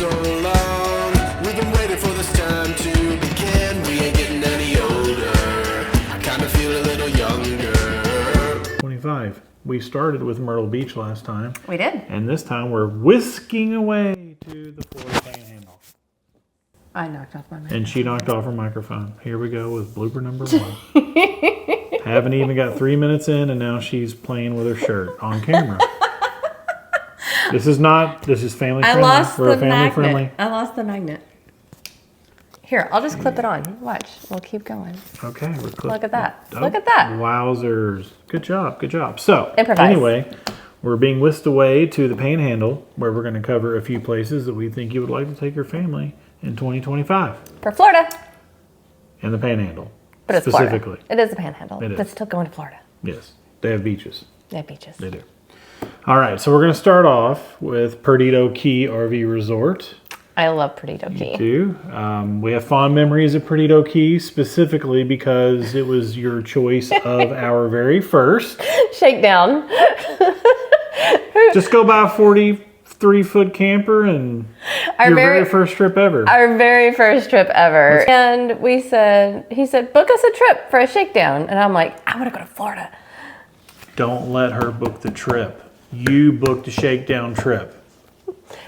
so long. We've been waiting for this time to begin. We ain't getting any older. I kind of feel a little younger. 25. We started with Myrtle Beach last time. We did. And this time we're whisking away to the Florida Panhandle. I knocked off my microphone. And she knocked off her microphone. Here we go with blooper number 1. Haven't even got 3 minutes in, and now she's playing with her shirt on camera. This is family friendly. We're family friendly. I lost the magnet. Here, I'll just clip it on. Watch. We'll keep going. Okay. Look at that. Oh, Look at that. Wowzers. Good job. Good job. So, Improvise. anyway, we're being whisked away to the Panhandle, where we're going to cover a few places that we think you would like to take your family in 2025. For Florida. In the Panhandle. But it's specifically. Florida. It is the Panhandle. It is. But still going to Florida. Yes. They have beaches. They have beaches. They do. All right. So, we're going to start off with Perdido Key RV Resort. I love Perdido Key. Do. We have fond memories of Perdido Key, specifically because it was your choice of our very first. Shakedown. Just go buy a 43-foot camper and your very first trip ever. Our very first trip ever. And he said, book us a trip for a shakedown. And I'm like, I want to go to Florida. Don't let her book the trip. You booked the shakedown trip.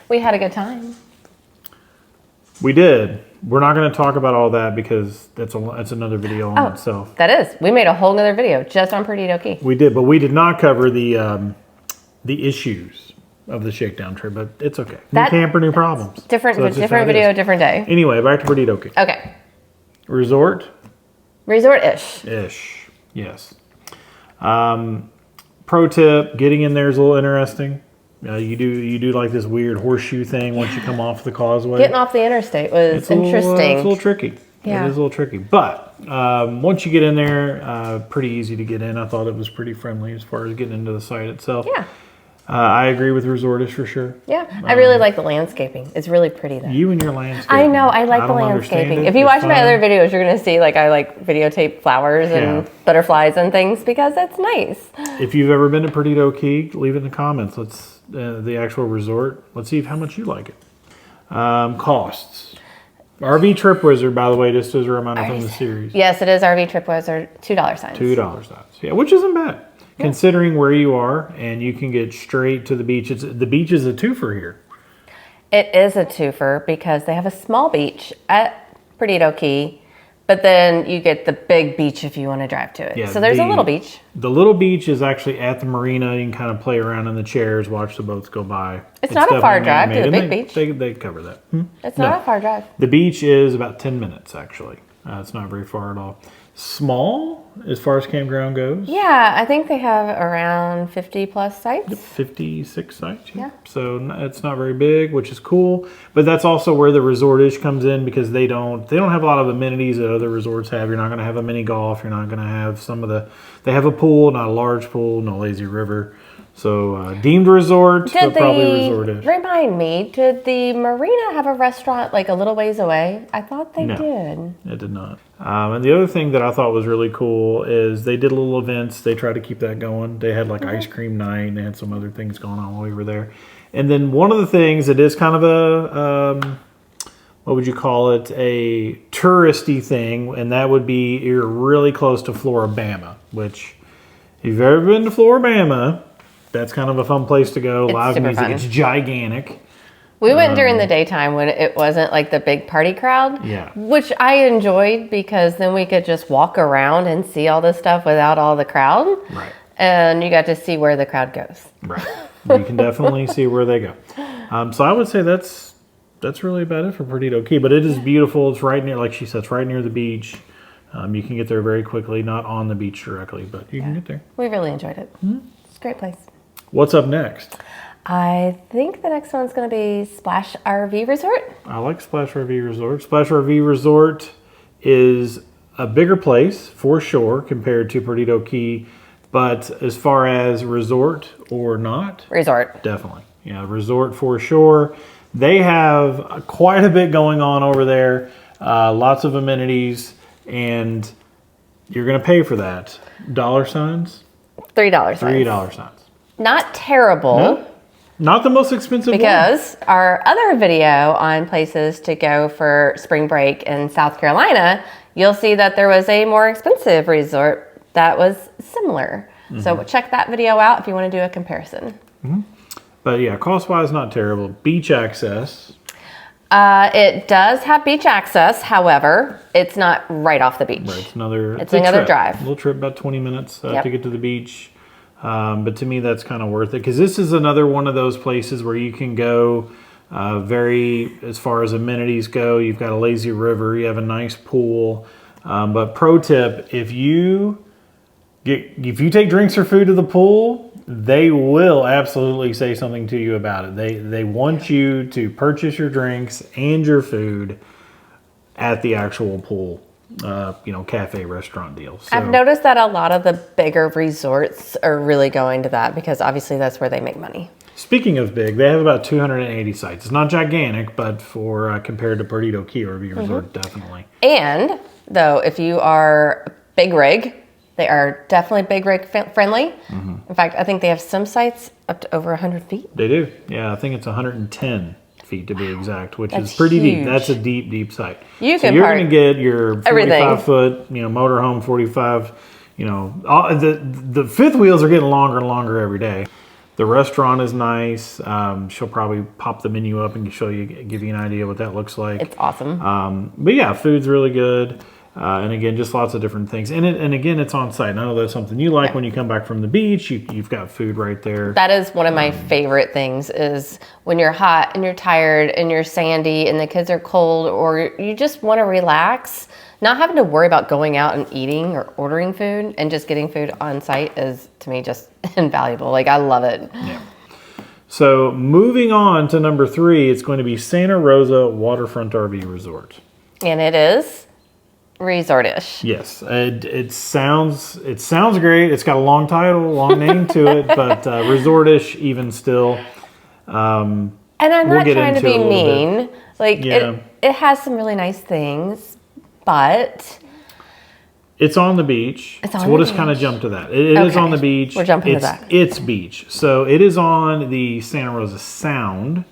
We had a good time. We did. We're not going to talk about all that because that's another video on itself. That is. We made a whole nother video just on Perdido Key. We did, but we did not cover the issues of the shakedown trip. But it's okay. New camper, new problems. Different So video, different day. Anyway, back to Perdido Key. Okay. Resort? Resort-ish. Ish. Yes. Pro tip: getting in there is a little interesting. You do like this weird horseshoe thing once you come off the causeway. Getting off the interstate was interesting. It's a little tricky. Yeah. It is a little tricky. But once you get in there, pretty easy to get in. I thought it was pretty friendly as far as getting into the site itself. Yeah. I agree with Resortish for sure. Yeah. I really like the landscaping. It's really pretty there. You and your landscaping. I know. I like the don't understand landscaping. it. If you It's watch my fine. other videos, you're going to see like I like videotape flowers and butterflies and things because it's nice. If you've ever been to Perdido Key, leave it in the comments. Let's the actual resort. Let's see how much you like it. Costs. RV Trip Wizard, by the way, just as a reminder from the series. Yes, it is RV Trip Wizard. $2 signs. $2 signs. Yeah, which isn't bad. Yeah. Considering where you are, and you can get straight to the beach. The beach is a twofer here. It is a twofer because they have a small beach at Perdido Key, but then you get the big beach if you want to drive to it. Yeah, so there's a little beach. The little beach is actually at the marina. You can kind of play around in the chairs, watch the boats go by. It's not a far drive to the big beach. They cover that. It's not a far drive. The beach is about 10 minutes, actually. It's not very far at all. Small as far as campground goes. Yeah, I think they have around 50 plus sites. 56 sites. Yeah. So it's not very big, which is cool. But that's also where the resort-ish comes in because they don't have a lot of amenities that other resorts have. You're not going to have a mini golf. You're not going to have they have a pool, not a large pool, no lazy river. So deemed resort, but probably resort-ish. Remind me, did the marina have a restaurant like a little ways away? I thought they did. It did not. And the other thing that I thought was really cool is they did little events. They tried to keep that going. They had like ice cream night and they had some other things going on while we were there. And then one of the things that is kind of a, what would you call it? A touristy thing. And that would be you're really close to Floribama, which if you've ever been to Floribama, that's kind of a fun place to go. Live music. Fun. It's gigantic. We went during the daytime when it wasn't like the big party crowd. Yeah. Which I enjoyed because then we could just walk around and see all this stuff without all the crowd. Right. And you got to see where the crowd goes. Right. You can definitely see where they go. So I would say that's really about it for Perdido Key. But it is beautiful. It's right near, like she said, it's right near the beach. You can get there very quickly. Not on the beach directly, but you can get there. We really enjoyed it. It's a great place. What's up next? I think the next one's going to be Splash RV Resort. I like Splash RV Resort. Splash RV Resort is a bigger place for sure compared to Perdido Key. But as far as resort or not, Resort. definitely. Yeah, resort for sure. They have quite a bit going on over there. Lots of amenities, and you're going to pay for that. $? $3. $3 signs. Not terrible. No? Not the most expensive one. Because our other video on places to go for spring break in South Carolina, you'll see that there was a more expensive resort that was similar. So check that video out if you want to do a comparison. But yeah, cost-wise, not terrible. Beach access. It does have beach access. However, it's not right off the beach. Right, it's another another trip. drive. A little trip, about 20 minutes Yep. to get to the beach. But to me, that's kind of worth it because this is another one of those places where you can go as far as amenities go. You've got a lazy river, you have a nice pool. But pro tip, if you take drinks or food to the pool, they will absolutely say something to you about it. They want you to purchase your drinks and your food at the actual pool, cafe, restaurant deal. So, I've noticed that a lot of the bigger resorts are really going to that because obviously that's where they make money. speaking of big, they have about 280 sites. It's not gigantic, but for compared to Perdido Key RV Resort, definitely. And though, if you are big rig, they are definitely big rig friendly. In fact, I think they have some sites up to over 100 feet. They do. Yeah, I think it's 110 feet to be exact, which That's is pretty huge. deep. That's a deep, deep site. You so can you're park going to get your everything. 45-foot, motorhome, 45. The fifth wheels are getting longer and longer every day. The restaurant is nice. She'll probably pop the menu up and give you an idea what that looks like. It's awesome. But yeah, food's really good. And again, just lots of different things. And again, it's on site. I know that's something you like when you come back from the beach. You've got food right there. That is one of my favorite things is when you're hot and you're tired and you're sandy and the kids are cold or you just want to relax. Not having to worry about going out and eating or ordering food and just getting food on site is, to me, just invaluable. Like, I love it. Yeah. So moving on to number 3, it's going to be Santa Rosa Waterfront RV Resort. And it is resort-ish. Yes, it sounds great. It's got a long title, long name to it, but resort-ish even still. And I'm not trying to be mean. Like, Yeah. it has some really nice things, but It's on the beach. It's on so we'll the just kind of beach. jump to that. It is Okay. on the beach. We're jumping to it's, that. It's beach. So it is on the Santa Rosa Sound.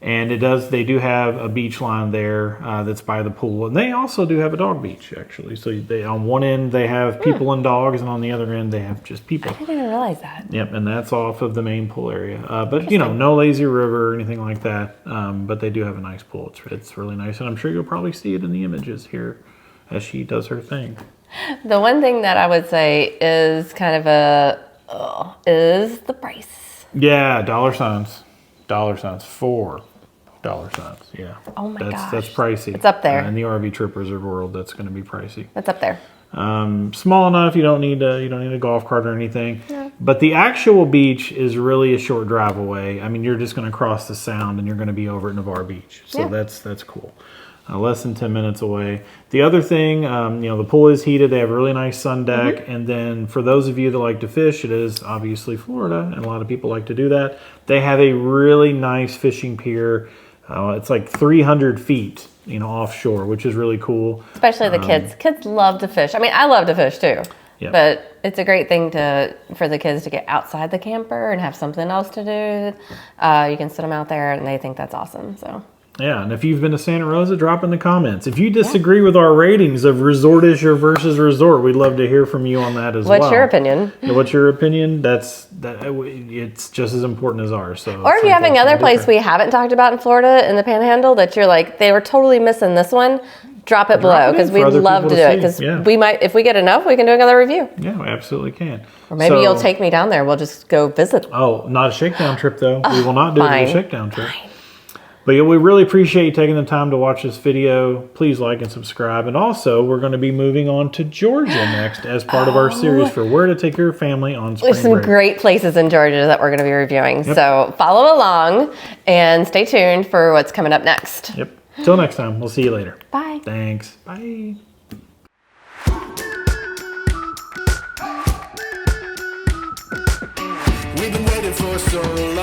And they do have a beach line there that's by the pool. And they also do have a dog beach, actually. So on one end, they have people and dogs. And on the other end, they have just people. I didn't even realize that. Yep, and that's off of the main pool area. But, no lazy river or anything like that. But they do have a nice pool. It's really nice. And I'm sure you'll probably see it in the images here as she does her thing. The one thing that I would say is kind of is the price. Yeah, dollar signs. $4. Yeah. Oh my gosh. That's pricey. It's up there. In the RV Trippers world, that's going to be pricey. That's up there. Small enough, you don't need a golf cart or anything. No. But the actual beach is really a short drive away. I mean, you're just going to cross the Sound and you're going to be over at Navarre Beach. So that's cool. Less than 10 minutes away. The other thing, the pool is heated. They have a really nice sun deck. And then for those of you that like to fish, it is obviously Florida, and a lot of people like to do that. They have a really nice fishing pier. It's like 300 feet, offshore, which is really cool. Especially the kids. Kids love to fish. I mean, I love to fish too. Yep. But it's a great thing for the kids to get outside the camper and have something else to do. You can sit them out there, and they think that's awesome. So. Yeah, and if you've been to Santa Rosa, drop in the comments. If you disagree with our ratings of resort-ish or versus resort, we'd love to hear from you on that as well. What's your opinion? Yeah, what's your opinion? It's just as important as ours. So, Or if you have another place we haven't talked about in Florida in the Panhandle that you're like, they were totally missing this one, drop it below because we'd love to do it. Because we might, if we get enough, we can do another review. Yeah, we absolutely can. Or maybe you'll take me down there. We'll just go visit. Oh, not a shakedown trip though. We will not do fine. a shakedown trip. Fine. But yeah, we really appreciate you taking the time to watch this video. Please like and subscribe. And also, we're going to be moving on to Georgia next as part of our series for where to take your family on spring There's some break. great places in Georgia that we're going to be reviewing. Yep. So follow along and stay tuned for what's coming up next. Yep. Till next time. We'll see you later. Bye. Thanks. Bye. We've been waiting for so long.